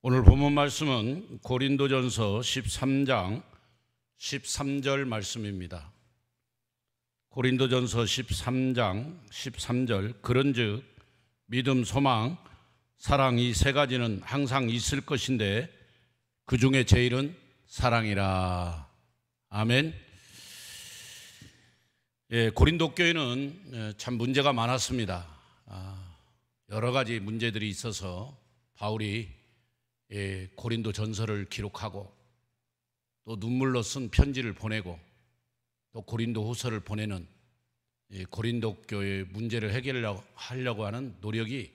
오늘 본문 말씀은 고린도전서 13장 13절 말씀입니다. 고린도전서 13장 13절 그런즉 믿음, 소망, 사랑 이 세 가지는 항상 있을 것인데 그 중에 제일은 사랑이라. 아멘. 고린도 교회는 참 문제가 많았습니다. 여러 가지 문제들이 있어서 바울이 고린도 전서를 기록하고 또 눈물로 쓴 편지를 보내고 또 고린도 후서를 보내는 고린도 교회의 문제를 해결하려고 하는 노력이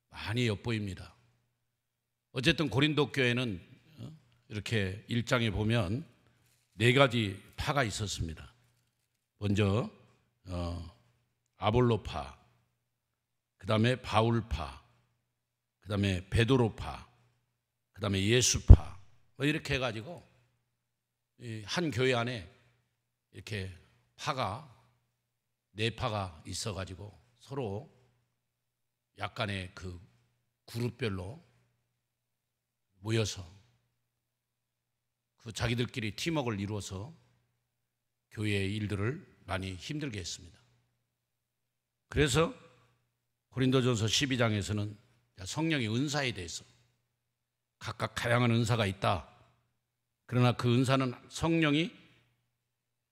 많이 엿보입니다. 어쨌든 고린도 교회는 이렇게 1장에 보면 네 가지 파가 있었습니다. 먼저 아볼로파, 그 다음에 바울파, 그 다음에 베드로파, 그 다음에 예수파, 이렇게 해가지고 한 교회 안에 이렇게 파가 네 파가 있어가지고 서로 약간의 그 그룹별로 모여서 그 자기들끼리 팀워크를 이루어서 교회의 일들을 많이 힘들게 했습니다. 그래서 고린도전서 12장에서는 성령의 은사에 대해서 각각 다양한 은사가 있다. 그러나 그 은사는 성령이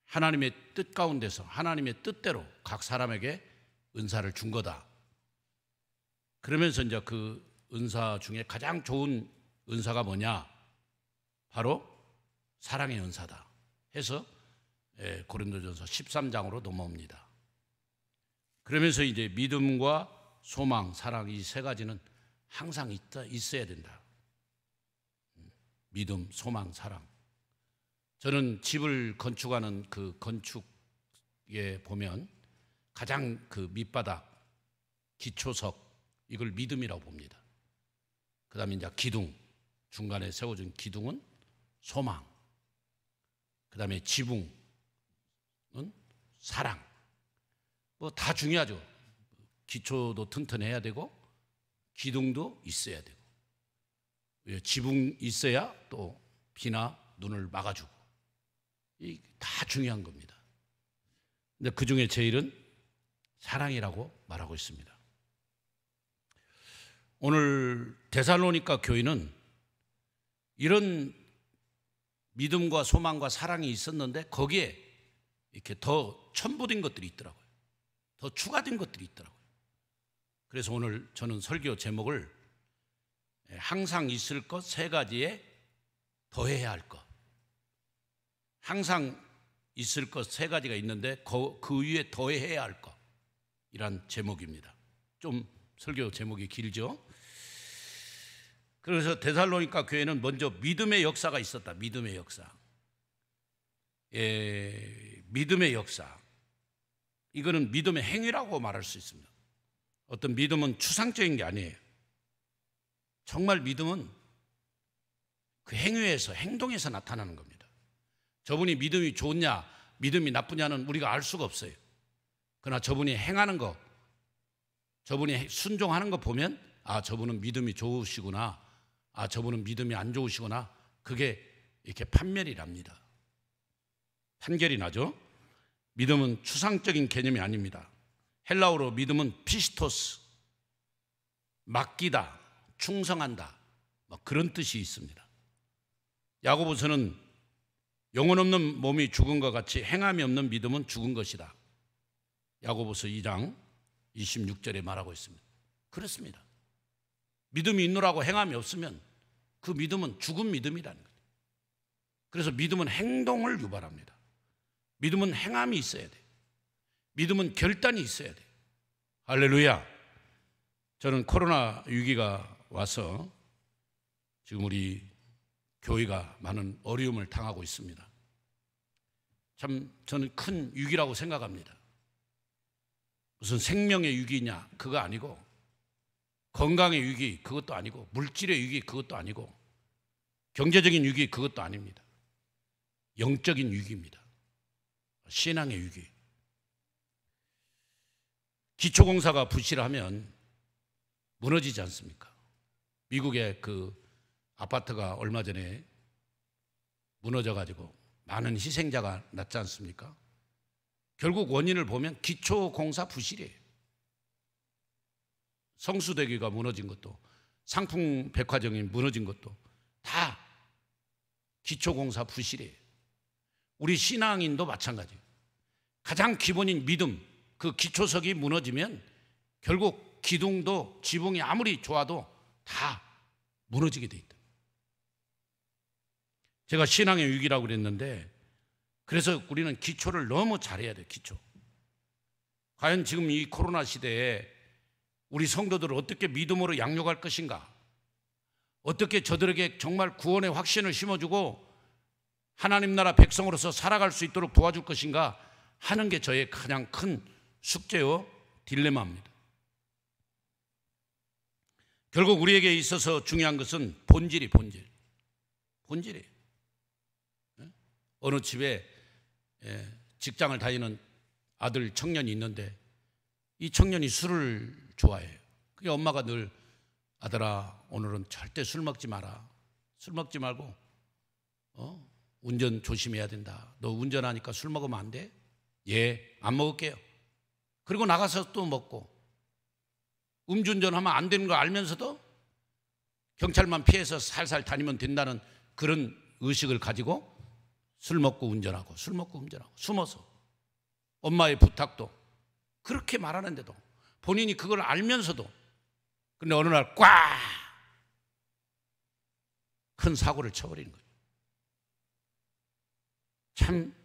하나님의 뜻 가운데서 하나님의 뜻대로 각 사람에게 은사를 준 거다. 그러면서 이제 그 은사 중에 가장 좋은 은사가 뭐냐? 바로 사랑의 은사다 해서 고린도전서 13장으로 넘어옵니다. 그러면서 이제 믿음과 소망, 사랑 이 세 가지는 항상 있어야 된다. 믿음, 소망, 사랑. 저는 집을 건축하는 그 건축에 보면 가장 그 밑바닥, 기초석 이걸 믿음이라고 봅니다. 그 다음에 이제 기둥, 중간에 세워준 기둥은 소망. 그 다음에 지붕은 사랑. 뭐 다 중요하죠. 기초도 튼튼해야 되고 기둥도 있어야 되고 지붕 있어야 또 비나 눈을 막아주고 이 다 중요한 겁니다. 근데 그 중에 제일은 사랑이라고 말하고 있습니다. 오늘 데살로니가 교회는 이런 믿음과 소망과 사랑이 있었는데 거기에 이렇게 더 첨부된 것들이 있더라고요. 더 추가된 것들이 있더라고요. 그래서 오늘 저는 설교 제목을 항상 있을 것 세 가지에 더해야 할 것. 항상 있을 것 세 가지가 있는데 그 위에 더해야 할 것. 이란 제목입니다. 좀 설교 제목이 길죠. 그래서 데살로니가 교회는 먼저 믿음의 역사가 있었다. 믿음의 역사. 믿음의 역사. 이거는 믿음의 행위라고 말할 수 있습니다. 어떤 믿음은 추상적인 게 아니에요. 정말 믿음은 그 행위에서, 행동에서 나타나는 겁니다. 저분이 믿음이 좋냐, 믿음이 나쁘냐는 우리가 알 수가 없어요. 그러나 저분이 행하는 거, 저분이 순종하는 거 보면 저분은 믿음이 좋으시구나, 저분은 믿음이 안 좋으시구나, 그게 이렇게 판별이 납니다. 판결이 나죠. 믿음은 추상적인 개념이 아닙니다. 헬라어로 믿음은 피스토스, 맡기다, 충성한다, 그런 뜻이 있습니다. 야고보서는 영혼 없는 몸이 죽은 것 같이 행함이 없는 믿음은 죽은 것이다. 야고보서 2장 26절에 말하고 있습니다. 그렇습니다. 믿음이 있노라고 행함이 없으면 그 믿음은 죽은 믿음이라는 거예요. 그래서 믿음은 행동을 유발합니다. 믿음은 행함이 있어야 돼요. 믿음은 결단이 있어야 돼요. 할렐루야. 저는 코로나 위기가 와서 지금 우리 교회가 많은 어려움을 당하고 있습니다. 참 저는 큰 위기라고 생각합니다. 무슨 생명의 위기냐 그거 아니고, 건강의 위기 그것도 아니고, 물질의 위기 그것도 아니고, 경제적인 위기 그것도 아닙니다. 영적인 위기입니다. 신앙의 위기. 기초공사가 부실하면 무너지지 않습니까? 미국의 그 아파트가 얼마 전에 무너져가지고 많은 희생자가 났지 않습니까? 결국 원인을 보면 기초공사 부실이에요. 성수대교가 무너진 것도, 상풍백화점이 무너진 것도 다 기초공사 부실이에요. 우리 신앙인도 마찬가지예요. 가장 기본인 믿음, 그 기초석이 무너지면 결국 기둥도 지붕이 아무리 좋아도 다 무너지게 돼 있다. 제가 신앙의 위기라고 그랬는데, 그래서 우리는 기초를 너무 잘해야 돼요. 기초. 과연 지금 이 코로나 시대에 우리 성도들을 어떻게 믿음으로 양육할 것인가, 어떻게 저들에게 정말 구원의 확신을 심어주고 하나님 나라 백성으로서 살아갈 수 있도록 도와줄 것인가 하는 게 저의 가장 큰 숙제요 딜레마입니다. 결국 우리에게 있어서 중요한 것은 본질이에요. 어느 집에 직장을 다니는 아들 청년이 있는데, 이 청년이 술을 좋아해요. 그게 엄마가 늘, 아들아 오늘은 절대 술 먹지 마라. 술 먹지 말고 운전 조심해야 된다. 너 운전하니까 술 먹으면 안 돼? 예, 안 먹을게요. 그리고 나가서 또 먹고, 음주운전하면 안 되는 걸 알면서도 경찰만 피해서 살살 다니면 된다는 그런 의식을 가지고 술 먹고 운전하고 숨어서 엄마의 부탁도 그렇게 말하는데도 본인이 그걸 알면서도, 근데 어느 날 꽉 큰 사고를 쳐버리는 거예요. 참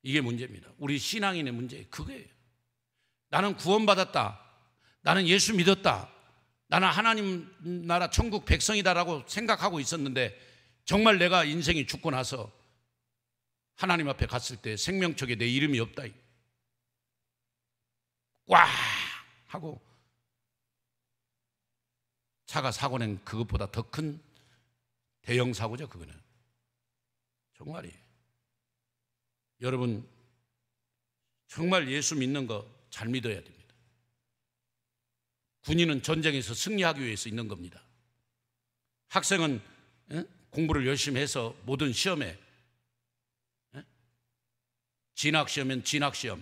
이게 문제입니다. 우리 신앙인의 문제 그거예요. 나는 구원받았다, 나는 예수 믿었다, 나는 하나님 나라 천국 백성이다라고 생각하고 있었는데, 정말 내가 인생이 죽고 나서 하나님 앞에 갔을 때 생명책에 내 이름이 없다. 꽉 하고 차가 사고 낸 그것보다 더 큰 대형 사고죠. 그거는 정말이에요. 여러분 정말 예수 믿는 거 잘 믿어야 됩니다. 군인은 전쟁에서 승리하기 위해서 있는 겁니다. 학생은 공부를 열심히 해서 모든 시험에, 진학시험이면 진학시험,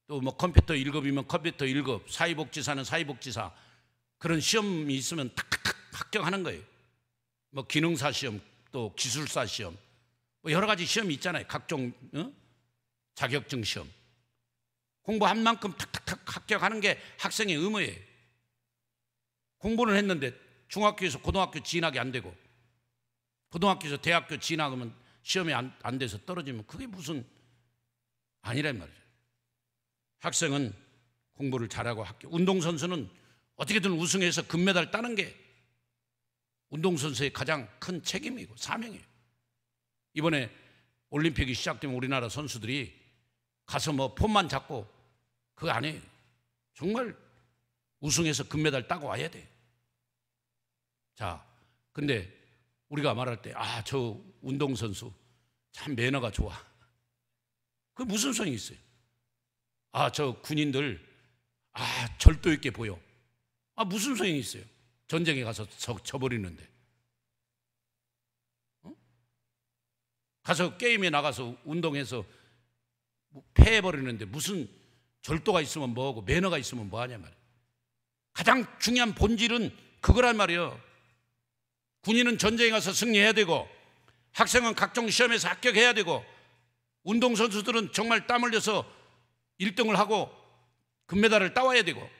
또 뭐 컴퓨터 1급이면 컴퓨터 1급, 사회복지사는 사회복지사, 그런 시험이 있으면 탁탁탁 합격하는 거예요. 뭐 기능사 시험, 또 기술사 시험, 뭐 여러 가지 시험이 있잖아요. 각종 자격증 시험. 공부한 만큼 탁탁탁 합격하는 게 학생의 의무예요. 공부는 했는데 중학교에서 고등학교 진학이 안 되고, 고등학교에서 대학교 진학하면 시험이 안 돼서 떨어지면 그게 무슨 아니란 말이죠. 학생은 공부를 잘하고 운동선수는 어떻게든 우승해서 금메달 따는 게 운동선수의 가장 큰 책임이고 사명이에요. 이번에 올림픽이 시작되면 우리나라 선수들이 가서 뭐 폼만 잡고 그거 아니에요. 정말 우승해서 금메달 따고 와야 돼. 자, 근데 우리가 말할 때, 아, 저 운동선수 참 매너가 좋아. 그게 무슨 소용이 있어요? 아, 저 군인들, 아, 절도 있게 보여. 아, 무슨 소용이 있어요? 전쟁에 가서 져버리는데. 가서 게임에 나가서 운동해서 패해버리는데 무슨 절도가 있으면 뭐하고 매너가 있으면 뭐하냐 말이에요. 가장 중요한 본질은 그거란 말이에요. 군인은 전쟁에 가서 승리해야 되고, 학생은 각종 시험에서 합격해야 되고, 운동선수들은 정말 땀 흘려서 1등을 하고 금메달을 따와야 되고,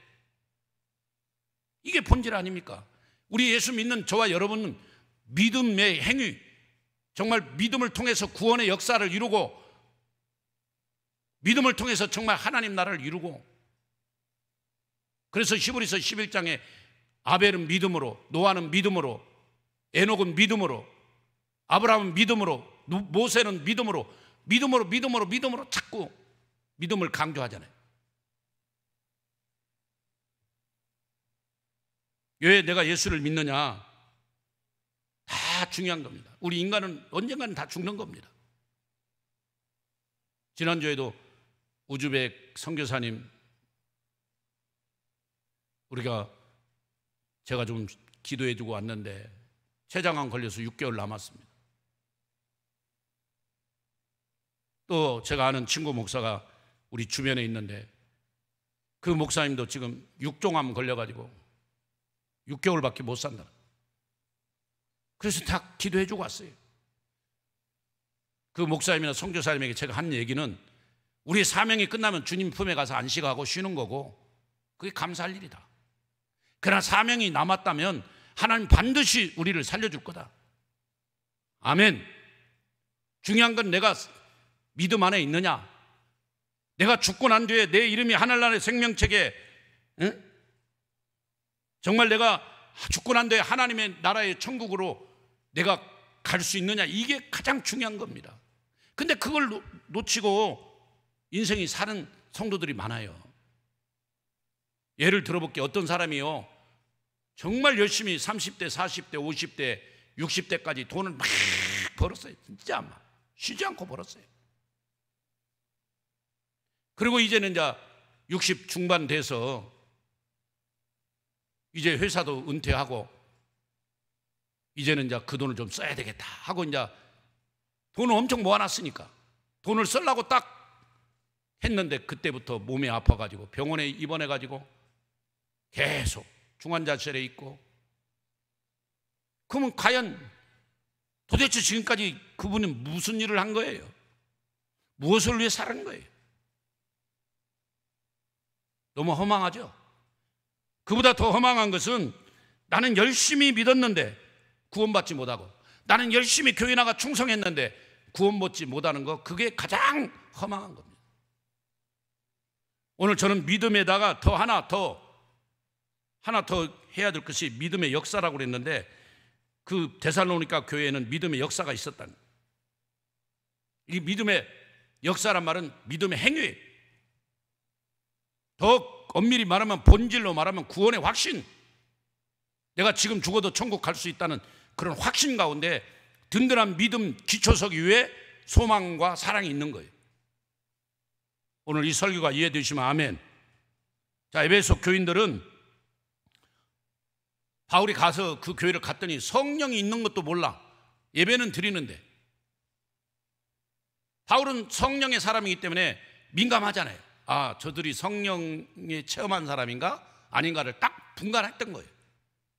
이게 본질 아닙니까? 우리 예수 믿는 저와 여러분은 믿음의 행위, 정말 믿음을 통해서 구원의 역사를 이루고, 믿음을 통해서 정말 하나님 나라를 이루고, 그래서 히브리서 11장에 아벨은 믿음으로, 노아는 믿음으로, 에녹은 믿음으로, 아브라함은 믿음으로, 모세는 믿음으로 자꾸 믿음을 강조하잖아요. 왜 내가 예수를 믿느냐? 다 중요한 겁니다. 우리 인간은 언젠가는 다 죽는 겁니다. 지난주에도 우즈벡 선교사님, 제가 좀 기도해 주고 왔는데 췌장암 걸려서 6개월 남았습니다. 또 제가 아는 친구 목사가 우리 주변에 있는데 그 목사님도 지금 육종암 걸려가지고 6개월밖에 못 산다. 그래서 다 기도해 주고 왔어요. 그 목사님이나 선교사님에게 제가 한 얘기는 우리의 사명이 끝나면 주님 품에 가서 안식하고 쉬는 거고 그게 감사할 일이다. 그러나 사명이 남았다면 하나님 반드시 우리를 살려줄 거다. 아멘. 중요한 건 내가 믿음 안에 있느냐, 내가 죽고 난 뒤에 내 이름이 하늘나라의 생명책에 정말 내가 죽고 난 뒤에 하나님의 나라의 천국으로 내가 갈 수 있느냐, 이게 가장 중요한 겁니다. 근데 그걸 놓치고 인생이 사는 성도들이 많아요. 예를 들어볼게요. 어떤 사람이요 정말 열심히 30대, 40대, 50대, 60대까지 돈을 막 벌었어요. 진짜 막 쉬지 않고 벌었어요. 그리고 이제는 이제 60 중반 돼서 이제 회사도 은퇴하고 이제는 이제 그 돈을 좀 써야 되겠다 하고 이제 돈을 엄청 모아놨으니까 돈을 쓰려고 딱 했는데 그때부터 몸이 아파가지고 병원에 입원해가지고 계속 중환자실에 있고, 그러면 과연 도대체 지금까지 그분은 무슨 일을 한 거예요? 무엇을 위해 살은 거예요? 너무 허망하죠? 그보다 더 허망한 것은 나는 열심히 믿었는데 구원받지 못하고, 나는 열심히 교회 나가 충성했는데 구원받지 못하는 거, 그게 가장 허망한 겁니다. 오늘 저는 믿음에다가 하나 더 해야 될 것이 믿음의 역사라고 그랬는데, 그 데살로니가 교회에는 믿음의 역사가 있었다는, 이 믿음의 역사란 말은 믿음의 행위, 더 엄밀히 말하면 본질로 말하면 구원의 확신, 내가 지금 죽어도 천국 갈 수 있다는 그런 확신 가운데 든든한 믿음 기초석 위에 소망과 사랑이 있는 거예요. 오늘 이 설교가 이해되시면 아멘. 자, 에베소 교인들은 바울이 가서 그 교회를 갔더니 성령이 있는 것도 몰라. 예배는 드리는데. 바울은 성령의 사람이기 때문에 민감하잖아요. 아, 저들이 성령에 체험한 사람인가 아닌가를 딱 분간했던 거예요.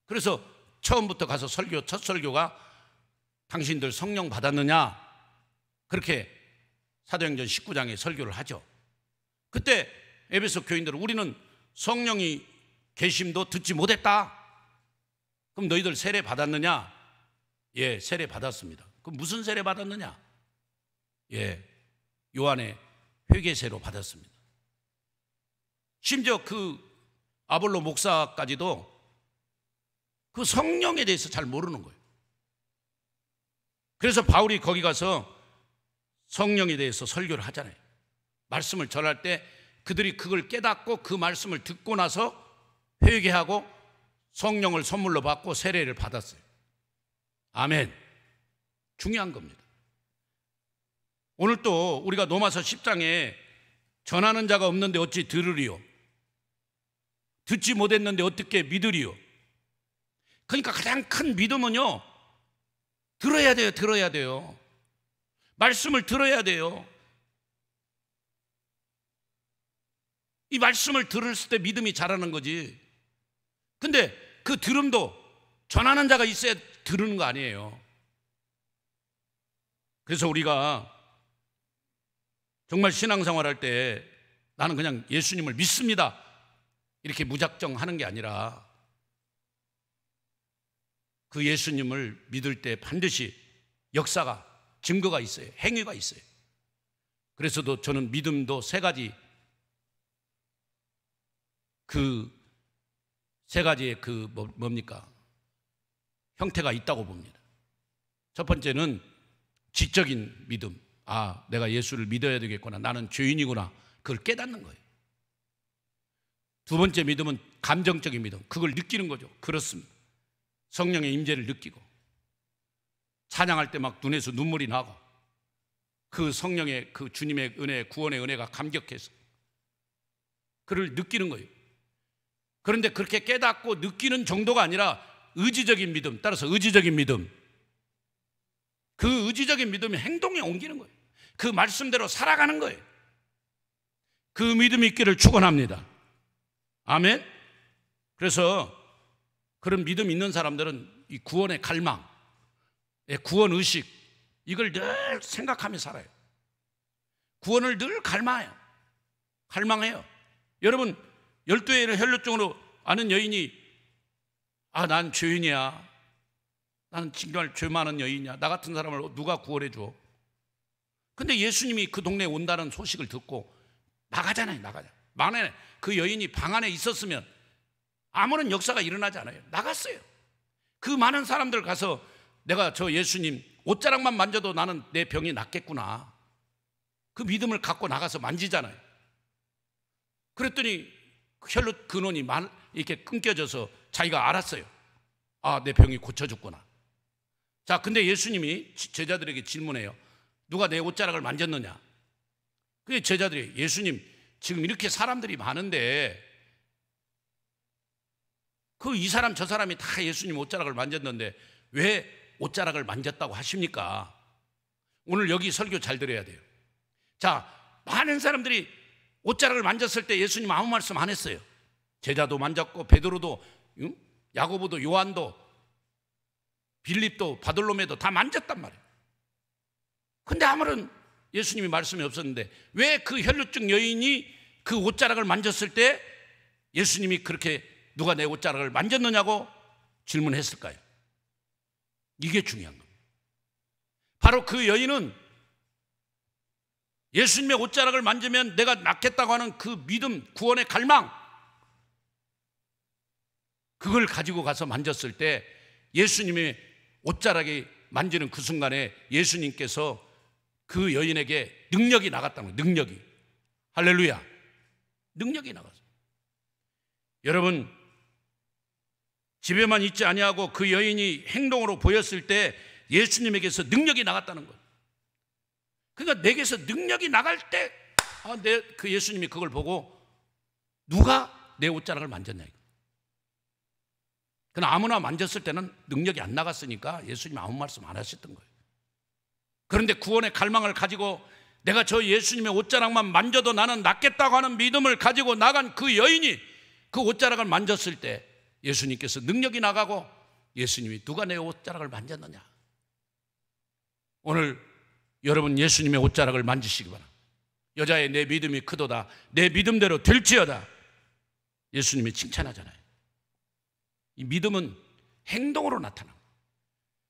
그래서 처음부터 가서 첫 설교가 당신들 성령 받았느냐, 그렇게 사도행전 19장에 설교를 하죠. 그때 에베소 교인들은 우리는 성령이 계심도 듣지 못했다. 그럼 너희들 세례 받았느냐? 예, 세례 받았습니다. 그럼 무슨 세례 받았느냐? 예, 요한의 회개세로 받았습니다. 심지어 그 아볼로 목사까지도 그 성령에 대해서 잘 모르는 거예요. 그래서 바울이 거기 가서 성령에 대해서 설교를 하잖아요. 말씀을 전할 때 그들이 그걸 깨닫고 그 말씀을 듣고 나서 회개하고 성령을 선물로 받고 세례를 받았어요. 아멘. 중요한 겁니다. 오늘 또 우리가 로마서 10장에 전하는 자가 없는데 어찌 들으리요? 듣지 못했는데 어떻게 믿으리요? 그러니까 가장 큰 믿음은요, 들어야 돼요. 들어야 돼요. 말씀을 들어야 돼요. 이 말씀을 들을 때 믿음이 자라는 거지. 근데 그 들음도 전하는 자가 있어야 들으는 거 아니에요. 그래서 우리가 정말 신앙생활 할 때 나는 그냥 예수님을 믿습니다, 이렇게 무작정 하는 게 아니라 그 예수님을 믿을 때 반드시 역사가, 증거가 있어요. 행위가 있어요. 그래서도 저는 믿음도 세 가지, 그 세 가지의 뭡니까? 형태가 있다고 봅니다. 첫 번째는 지적인 믿음. 아, 내가 예수를 믿어야 되겠구나. 나는 죄인이구나. 그걸 깨닫는 거예요. 두 번째 믿음은 감정적인 믿음. 그걸 느끼는 거죠. 그렇습니다. 성령의 임재를 느끼고 찬양할 때 막 눈에서 눈물이 나고 그 성령의 그 주님의 은혜, 구원의 은혜가 감격해서 그를 느끼는 거예요. 그런데 그렇게 깨닫고 느끼는 정도가 아니라 의지적인 믿음, 따라서 의지적인 믿음. 그 의지적인 믿음이 행동에 옮기는 거예요. 그 말씀대로 살아가는 거예요. 그 믿음이 있기를 축원합니다. 아멘. 그래서 그런 믿음 있는 사람들은 이 구원의 갈망, 구원 의식, 이걸 늘 생각하며 살아요. 구원을 늘 갈망해요. 여러분, 12회를 혈루증으로 아는 여인이 난 죄인이야, 나는 정말 죄 많은 여인이야, 나 같은 사람을 누가 구원해 줘. 근데 예수님이 그 동네에 온다는 소식을 듣고 나가잖아요. 만약에 그 여인이 방 안에 있었으면 아무런 역사가 일어나지 않아요. 나갔어요. 그 많은 사람들 가서 내가 저 예수님 옷자락만 만져도 나는 내 병이 낫겠구나, 그 믿음을 갖고 나가서 만지잖아요. 그랬더니 혈루 근원이 이렇게 끊겨져서 자기가 알았어요. 내 병이 고쳐졌구나. 자, 근데 예수님이 제자들에게 질문해요. 누가 내 옷자락을 만졌느냐? 그 제자들이, 예수님 지금 이렇게 사람들이 많은데 그 이 사람 저 사람이 다 예수님 옷자락을 만졌는데 왜 옷자락을 만졌다고 하십니까? 오늘 여기 설교 잘 들어야 돼요. 자, 많은 사람들이 옷자락을 만졌을 때 예수님 아무 말씀 안 했어요. 제자도 만졌고 베드로도, 야고보도, 요한도, 빌립도, 바돌로메도 다 만졌단 말이에요. 근데 아무런 예수님이 말씀이 없었는데 왜 그 혈루증 여인이 그 옷자락을 만졌을 때 예수님이 그렇게 누가 내 옷자락을 만졌느냐고 질문했을까요? 이게 중요한 겁니다. 바로 그 여인은 예수님의 옷자락을 만지면 내가 낫겠다고 하는 그 믿음, 구원의 갈망, 그걸 가지고 가서 만졌을 때 예수님의 옷자락이 만지는 그 순간에 예수님께서 그 여인에게 능력이 나갔다는 거예요. 능력이. 할렐루야. 능력이 나갔어요. 여러분, 집에만 있지 아니하고 그 여인이 행동으로 보였을 때 예수님에게서 능력이 나갔다는 거예요. 그러니까 내게서 능력이 나갈 때 그 예수님이 그걸 보고 누가 내 옷자락을 만졌냐. 그러나 아무나 만졌을 때는 능력이 안 나갔으니까 예수님 아무 말씀 안 하셨던 거예요. 그런데 구원의 갈망을 가지고 내가 저 예수님의 옷자락만 만져도 나는 낫겠다고 하는 믿음을 가지고 나간 그 여인이 그 옷자락을 만졌을 때 예수님께서 능력이 나가고 예수님이 누가 내 옷자락을 만졌느냐. 오늘 여러분 예수님의 옷자락을 만지시기 바랍니다. 여자의 내 믿음이 크도다, 내 믿음대로 될지어다. 예수님이 칭찬하잖아요. 이 믿음은 행동으로 나타나요.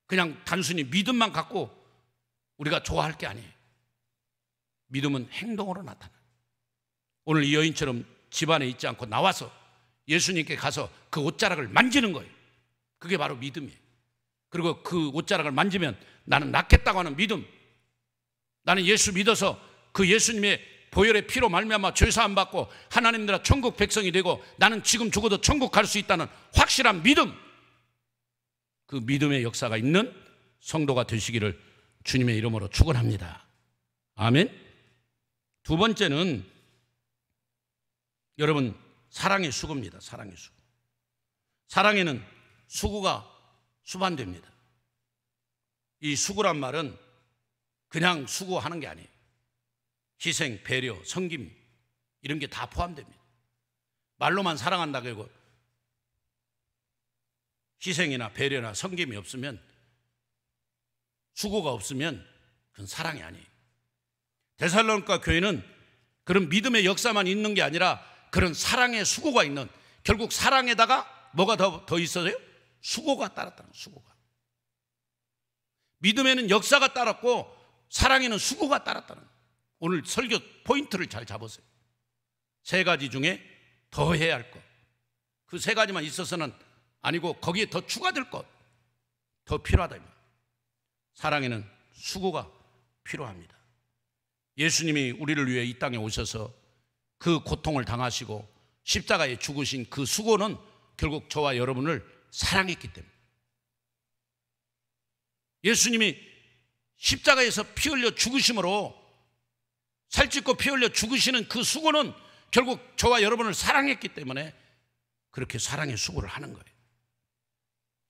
그냥 단순히 믿음만 갖고 우리가 좋아할 게 아니에요. 믿음은 행동으로 나타나요. 오늘 이 여인처럼 집안에 있지 않고 나와서 예수님께 가서 그 옷자락을 만지는 거예요. 그게 바로 믿음이에요. 그리고 그 옷자락을 만지면 나는 낫겠다고 하는 믿음, 나는 예수 믿어서 그 예수님의 보혈의 피로 말미암아 죄사함 받고 하나님 나라 천국 백성이 되고 나는 지금 죽어도 천국 갈 수 있다는 확실한 믿음, 그 믿음의 역사가 있는 성도가 되시기를 주님의 이름으로 축원합니다. 아멘. 두 번째는 여러분 사랑의 수고입니다. 사랑의 수고. 사랑에는 수고가 수반됩니다. 이 수고란 말은 그냥 수고하는 게 아니에요. 희생, 배려, 섬김 이런 게 다 포함됩니다. 말로만 사랑한다고 하고 희생이나 배려나 섬김이 없으면, 수고가 없으면 그건 사랑이 아니에요. 데살로니가 교회는 그런 믿음의 역사만 있는 게 아니라 그런 사랑의 수고가 있는, 결국 사랑에다가 뭐가 더 있어요? 수고가 따랐다는 거예요. 수고가. 믿음에는 역사가 따랐고 사랑에는 수고가 따랐다는 거예요. 오늘 설교 포인트를 잘 잡으세요. 세 가지 중에 더 해야 할 것, 그 세 가지만 있어서는 아니고 거기에 더 추가될 것, 더 필요하다. 사랑에는 수고가 필요합니다. 예수님이 우리를 위해 이 땅에 오셔서 그 고통을 당하시고 십자가에 죽으신 그 수고는 결국 저와 여러분을 사랑했기 때문에, 예수님이 십자가에서 피 흘려 죽으심으로, 살찌고 피 흘려 죽으시는 그 수고는 결국 저와 여러분을 사랑했기 때문에 그렇게 사랑의 수고를 하는 거예요.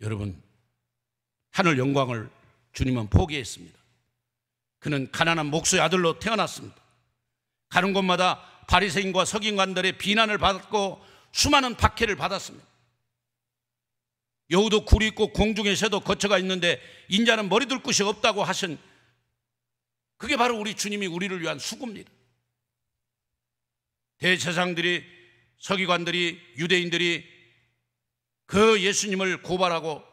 여러분, 하늘 영광을 주님은 포기했습니다. 그는 가난한 목수의 아들로 태어났습니다. 가는 곳마다 바리새인과 서기관들의 비난을 받고 수많은 박해를 받았습니다. 여우도 굴이 있고 공중의 새도 거처가 있는데 인자는 머리 둘 곳이 없다고 하신, 그게 바로 우리 주님이 우리를 위한 수고입니다. 대제사장들이, 서기관들이, 유대인들이 그 예수님을 고발하고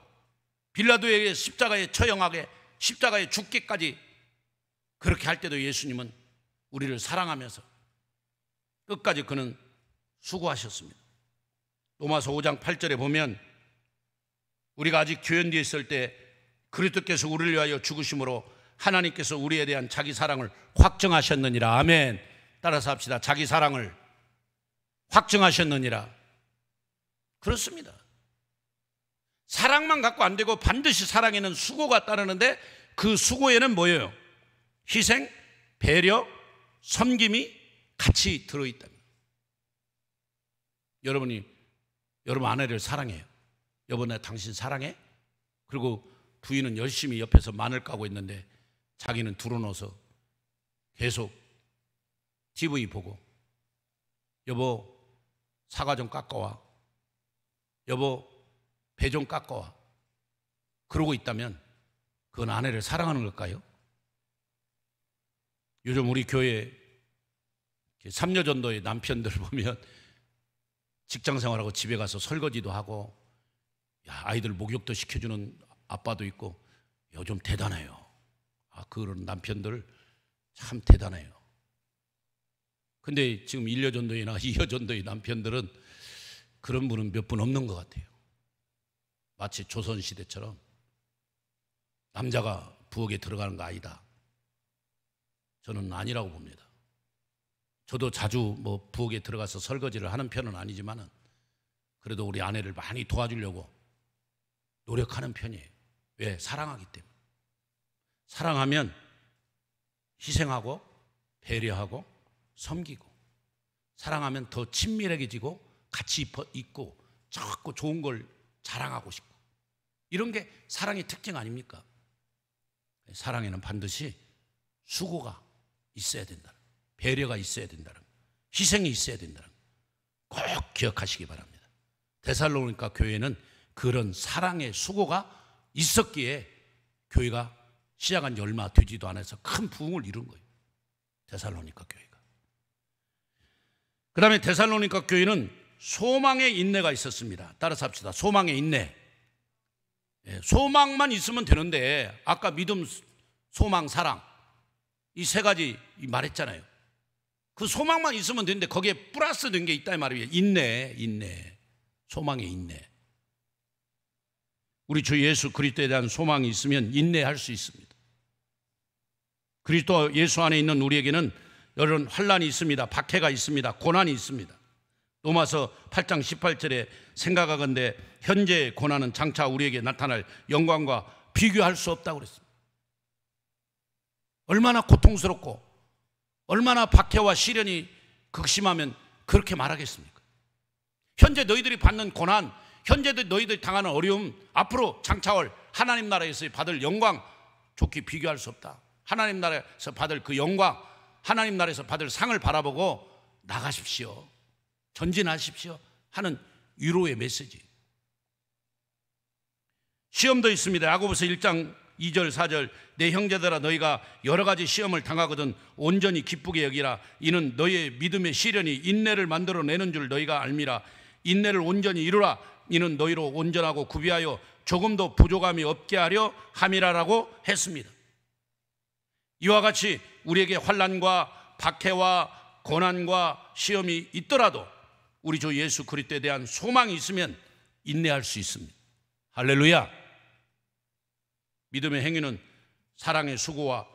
빌라도에게 십자가에 처형하게, 십자가에 죽기까지 그렇게 할 때도 예수님은 우리를 사랑하면서 끝까지 그는 수고하셨습니다. 로마서 5장 8절에 보면 우리가 아직 교연되어 있을 때 그리스도께서 우리를 위하여 죽으심으로 하나님께서 우리에 대한 자기 사랑을 확증하셨느니라. 아멘. 따라서 합시다. 자기 사랑을 확증하셨느니라. 그렇습니다. 사랑만 갖고 안 되고 반드시 사랑에는 수고가 따르는데 그 수고에는 뭐예요? 희생, 배려, 섬김이 같이 들어있다. 여러분이 여러분 아내를 사랑해요. 여보, 나 당신 사랑해? 그리고 부인은 열심히 옆에서 마늘 까고 있는데 자기는 들어놓아서 계속 TV 보고, 여보 사과 좀 깎아와, 여보 배 좀 깎아와, 그러고 있다면 그건 아내를 사랑하는 걸까요? 요즘 우리 교회 삼녀전도의 남편들 보면 직장생활하고 집에 가서 설거지도 하고 아이들 목욕도 시켜주는 아빠도 있고, 요즘 대단해요. 그런 남편들 참 대단해요. 근데 지금 1여전도이나 2여전도의 남편들은 그런 분은 몇 분 없는 것 같아요. 마치 조선시대처럼 남자가 부엌에 들어가는 거 아니다. 저는 아니라고 봅니다. 저도 자주 부엌에 들어가서 설거지를 하는 편은 아니지만은 그래도 우리 아내를 많이 도와주려고 노력하는 편이에요. 왜? 사랑하기 때문에. 사랑하면 희생하고 배려하고 섬기고, 사랑하면 더 친밀해지고 같이 있고 자꾸 좋은 걸 자랑하고 싶고, 이런 게 사랑의 특징 아닙니까? 사랑에는 반드시 수고가 있어야 된다는, 배려가 있어야 된다는, 희생이 있어야 된다는 꼭 기억하시기 바랍니다. 데살로니가 교회는 그런 사랑의 수고가 있었기에 교회가 시작한 지 얼마 되지도 않아서 큰 부흥을 이룬 거예요. 데살로니가 교회가. 그 다음에 데살로니가 교회는 소망의 인내가 있었습니다. 따라서 합시다. 소망의 인내. 소망만 있으면 되는데 아까 믿음, 소망, 사랑 이 세 가지 말했잖아요. 그 소망만 있으면 되는데 거기에 플러스 된 게 있다 이 말이에요. 인내. 소망의 인내. 우리 주 예수 그리스도에 대한 소망이 있으면 인내할 수 있습니다. 그리스도 예수 안에 있는 우리에게는 여러 환난이 있습니다. 박해가 있습니다. 고난이 있습니다. 로마서 8장 18절에 생각하건대 현재의 고난은 장차 우리에게 나타날 영광과 비교할 수 없다고 그랬습니다. 얼마나 고통스럽고 얼마나 박해와 시련이 극심하면 그렇게 말하겠습니까? 현재 너희들이 받는 고난, 현재 너희들이 당하는 어려움, 앞으로 장차올 하나님 나라에서 받을 영광 좋게 비교할 수 없다. 하나님 나라에서 받을 그 영광, 하나님 나라에서 받을 상을 바라보고 나가십시오, 전진하십시오 하는 위로의 메시지. 시험도 있습니다. 야고보서 1장 2절 4절 내 형제들아 너희가 여러 가지 시험을 당하거든 온전히 기쁘게 여기라. 이는 너희의 믿음의 시련이 인내를 만들어내는 줄 너희가 알미라. 인내를 온전히 이루라. 이는 너희로 온전하고 구비하여 조금도 부족함이 없게 하려 함이라라고 했습니다. 이와 같이 우리에게 환난과 박해와 고난과 시험이 있더라도 우리 주 예수 그리스도에 대한 소망이 있으면 인내할 수 있습니다. 할렐루야. 믿음의 행위는 사랑의 수고와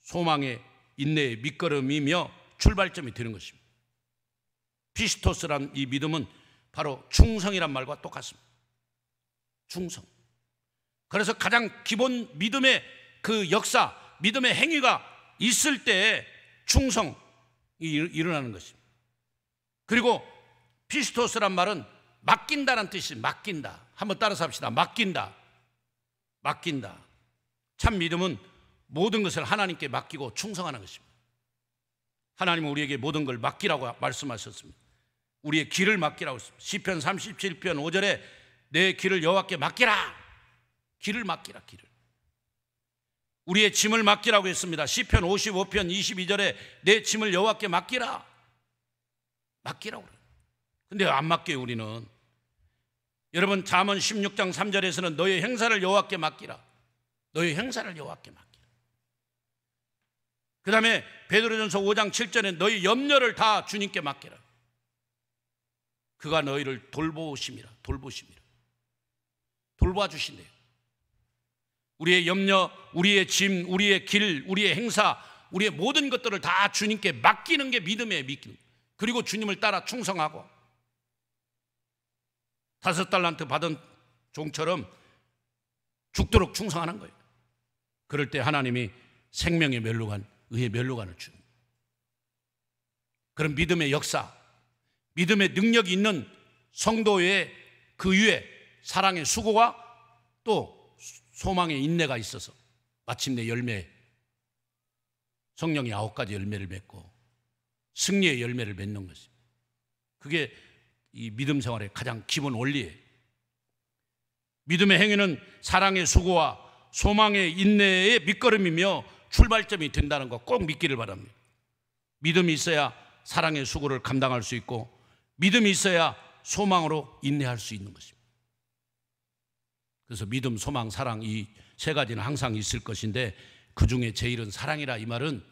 소망의 인내의 밑거름이며 출발점이 되는 것입니다. 피스토스란 이 믿음은 바로 충성이란 말과 똑같습니다. 충성. 그래서 가장 기본 믿음의 그 역사, 믿음의 행위가 있을 때 충성이 일어나는 것입니다. 그리고 피스토스란 말은 맡긴다는 뜻이 맡긴다. 한번 따라서 합시다. 맡긴다. 맡긴다. 참 믿음은 모든 것을 하나님께 맡기고 충성하는 것입니다. 하나님은 우리에게 모든 걸 맡기라고 말씀하셨습니다. 우리의 길을 맡기라고 했습니다. 시편 37편 5절에 내 길을 여호와께 맡기라. 길을 맡기라. 길을. 우리의 짐을 맡기라고 했습니다. 시편 55편 22절에 내 짐을 여호와께 맡기라. 맡기라고 그래요. 근데 안 맡겨요. 우리는. 여러분, 잠언 16장 3절에서는 너의 행사를 여호와께 맡기라. 너의 행사를 여호와께 맡기라. 그 다음에 베드로전서 5장 7절에 너희 염려를 다 주님께 맡기라. 그가 너희를 돌보심이라. 돌보심이라. 돌봐주신대요. 우리의 염려, 우리의 짐, 우리의 길, 우리의 행사, 우리의 모든 것들을 다 주님께 맡기는 게 믿음이에요. 믿기는. 그리고 주님을 따라 충성하고 5달란트 받은 종처럼 죽도록 충성하는 거예요. 그럴 때 하나님이 생명의 멸류관, 의의 멸류관을 줍니다. 그런 믿음의 역사, 믿음의 능력이 있는 성도의 그 위에 사랑의 수고와 또 소망의 인내가 있어서 마침내 열매, 성령의 9가지 열매를 맺고 승리의 열매를 맺는 것입니다. 그게 이 믿음 생활의 가장 기본 원리예요. 믿음의 행위는 사랑의 수고와 소망의 인내의 밑거름이며 출발점이 된다는 거 꼭 믿기를 바랍니다. 믿음이 있어야 사랑의 수고를 감당할 수 있고 믿음이 있어야 소망으로 인내할 수 있는 것입니다. 그래서 믿음, 소망, 사랑 이 세 가지는 항상 있을 것인데 그중에 제일은 사랑이라. 이 말은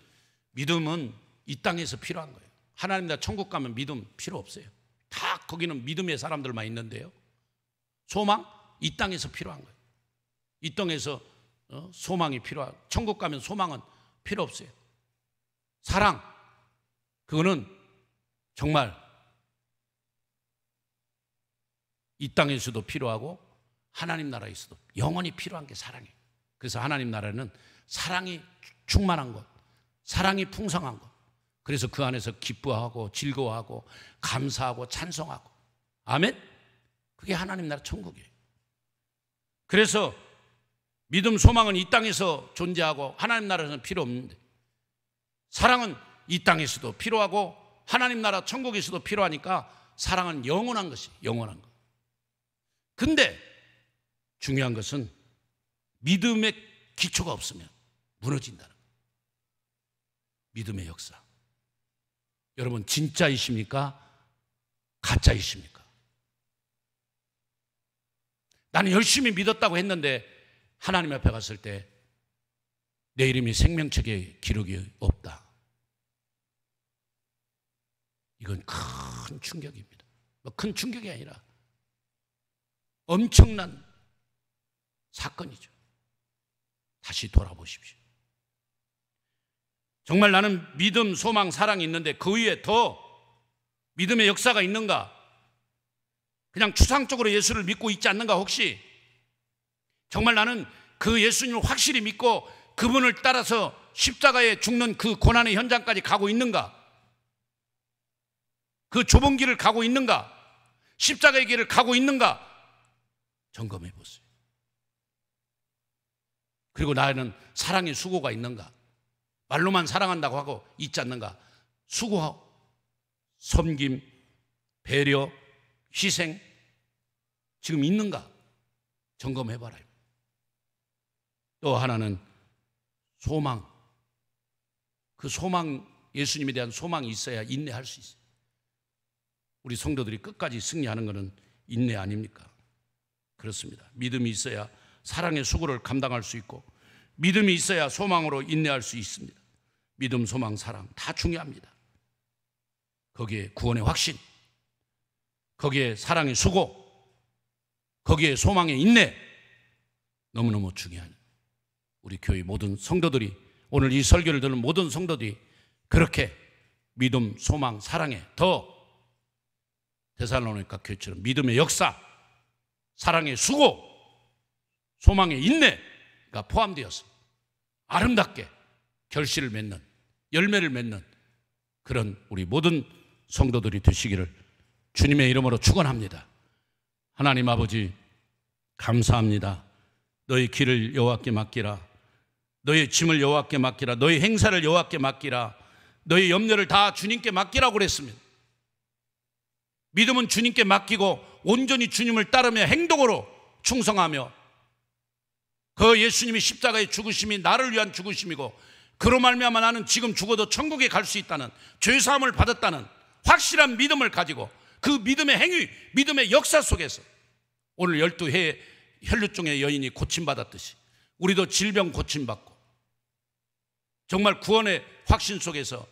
믿음은 이 땅에서 필요한 거예요. 하나님 나라 천국 가면 믿음 필요 없어요. 다 거기는 믿음의 사람들만 있는데요. 소망? 이 땅에서 필요한 거예요. 이 땅에서 소망이 필요하고 천국 가면 소망은 필요 없어요. 사랑, 그거는 정말 이 땅에서도 필요하고 하나님 나라에서도 영원히 필요한 게 사랑이에요. 그래서 하나님 나라는 사랑이 충만한 것, 사랑이 풍성한 것, 그래서 그 안에서 기뻐하고 즐거워하고 감사하고 찬송하고, 아멘? 그게 하나님 나라 천국이에요. 그래서 믿음, 소망은 이 땅에서 존재하고 하나님 나라에서는 필요 없는데 사랑은 이 땅에서도 필요하고 하나님 나라 천국에서도 필요하니까 사랑은 영원한 것이 영원한 것. 근데 중요한 것은 믿음의 기초가 없으면 무너진다는 거예요. 믿음의 역사. 여러분, 진짜이십니까? 가짜이십니까? 나는 열심히 믿었다고 했는데 하나님 앞에 갔을 때 내 이름이 생명책에 기록이 없다. 이건 큰 충격입니다. 큰 충격이 아니라 엄청난 사건이죠. 다시 돌아보십시오. 정말 나는 믿음, 소망, 사랑이 있는데 그 위에 더 믿음의 역사가 있는가? 그냥 추상적으로 예수를 믿고 있지 않는가? 혹시 정말 나는 그 예수님을 확실히 믿고 그분을 따라서 십자가에 죽는 그 고난의 현장까지 가고 있는가? 그 좁은 길을 가고 있는가? 십자가의 길을 가고 있는가? 점검해 보세요. 그리고 나는 사랑의 수고가 있는가? 말로만 사랑한다고 하고 있지 않는가? 수고하고 섬김, 배려, 희생 지금 있는가? 점검해 봐라. 또 하나는 소망. 그 소망, 예수님에 대한 소망이 있어야 인내할 수 있어요. 우리 성도들이 끝까지 승리하는 것은 인내 아닙니까? 그렇습니다. 믿음이 있어야 사랑의 수고를 감당할 수 있고 믿음이 있어야 소망으로 인내할 수 있습니다. 믿음, 소망, 사랑 다 중요합니다. 거기에 구원의 확신, 거기에 사랑의 수고, 거기에 소망의 인내, 너무너무 중요한 우리 교회 모든 성도들이, 오늘 이 설교를 듣는 모든 성도들이 그렇게 믿음, 소망, 사랑에 더 데살로니가 교회처럼 믿음의 역사, 사랑의 수고, 소망의 인내가 포함되어서 아름답게 결실을 맺는, 열매를 맺는 그런 우리 모든 성도들이 되시기를 주님의 이름으로 축원합니다. 하나님 아버지, 감사합니다. 너희 길을 여호와께 맡기라. 너희 짐을 여호와께 맡기라. 너희 행사를 여호와께 맡기라. 너희 염려를 다 주님께 맡기라고 그랬습니다. 믿음은 주님께 맡기고 온전히 주님을 따르며 행동으로 충성하며, 그 예수님이 십자가의 죽으심이 나를 위한 죽으심이고, 그로 말미암아 나는 지금 죽어도 천국에 갈 수 있다는, 죄사함을 받았다는 확실한 믿음을 가지고 그 믿음의 행위, 믿음의 역사 속에서 오늘 12해 혈루증의 여인이 고침받았듯이 우리도 질병 고침받고 정말 구원의 확신 속에서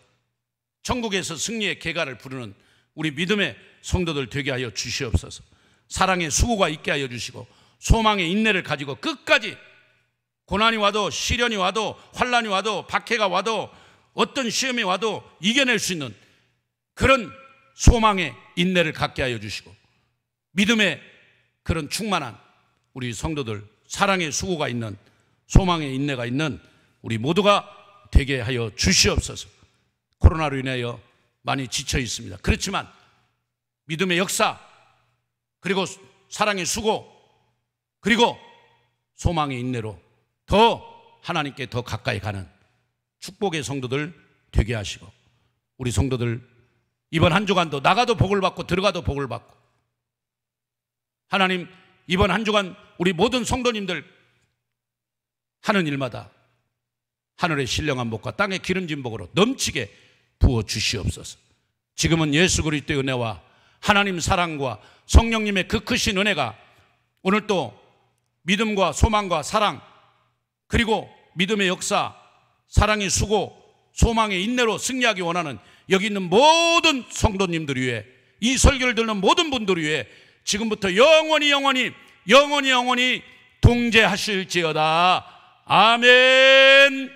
천국에서 승리의 개가를 부르는 우리 믿음의 성도들 되게 하여 주시옵소서. 사랑의 수고가 있게 하여 주시고 소망의 인내를 가지고 끝까지 고난이 와도 시련이 와도 환난이 와도 박해가 와도 어떤 시험이 와도 이겨낼 수 있는 그런 소망의 인내를 갖게 하여 주시고, 믿음의 그런 충만한 우리 성도들, 사랑의 수고가 있는, 소망의 인내가 있는 우리 모두가 되게 하여 주시옵소서. 코로나로 인하여 많이 지쳐 있습니다. 그렇지만 믿음의 역사, 그리고 사랑의 수고, 그리고 소망의 인내로 더 하나님께 더 가까이 가는 축복의 성도들 되게 하시고, 우리 성도들 이번 한 주간도 나가도 복을 받고 들어가도 복을 받고, 하나님 이번 한 주간 우리 모든 성도님들 하는 일마다 하늘의 신령한 복과 땅의 기름진 복으로 넘치게 부어 주시옵소서. 지금은 예수 그리스도의 은혜와 하나님 사랑과 성령님의 그 크신 은혜가 오늘 또 믿음과 소망과 사랑, 그리고 믿음의 역사, 사랑의 수고, 소망의 인내로 승리하기 원하는 여기 있는 모든 성도님들 위해, 이 설교를 듣는 모든 분들 위해 지금부터 영원히 동재하실지어다. 아멘.